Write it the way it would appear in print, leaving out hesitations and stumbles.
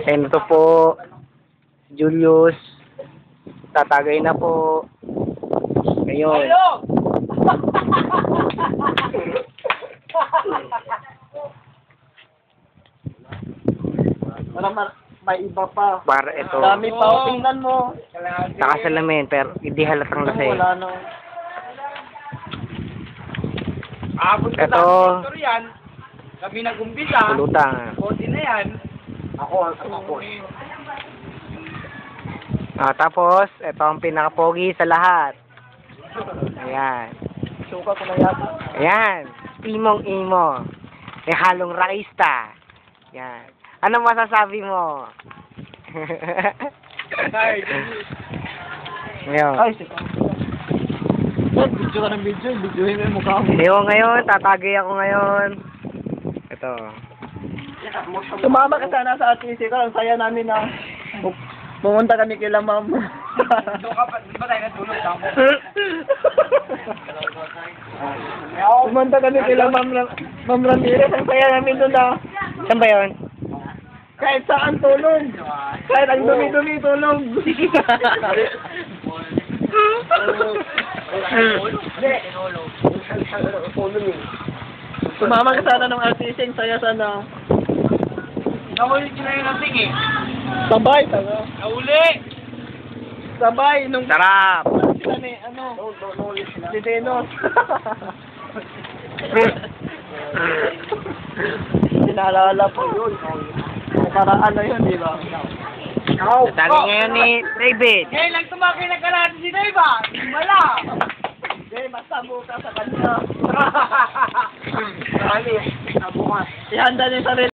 And ito po, Julius. Tatagay na po. Ngayon. Para may iba pa. Para ito. Dami pa. O, tingnan mo. Nakasalamin, pero hindi halatang lasing. Wala na. Ito. Kami nag-umpisa. Pulutang. Konti na yan. Ako. Tapos, ito ang pinakapogi sa lahat. Ayan. Suka ko na yata. Ayan. Imong-imo. May halong rakista. Ayan. Ano masasabi mo? Ngayon. Ay, sige. Video ka ng video. Videohin mo yung mukha mo. Ngayon, tatagay ako ngayon. Ito. Sumama ka sana sa ATC ka. Ang saya namin na pumunta kami kila ma'am. Doon ka pa, di ba tayo natulog? Pumunta kami kila ma'am Ramirez. Ang saya namin doon na Saan ba yun? kahit saan tulog. Kahit ang dumi-dumi tulog. Sumama ka sana ng ATC. Ang saya sana. Nahuli ko na yung nating eh. Sabay, taga. Nahuli! Sabay, nung Sarap! sila ni, si Denos. Sinalala po yun. Nakaraan na yun, di ba? Tatagay ngayon ni David. Ngayon lang tumakay na kalahati si Dave ah! Wala! Hindi, masabo ka sa kanya. Ihanda niya yung sarili.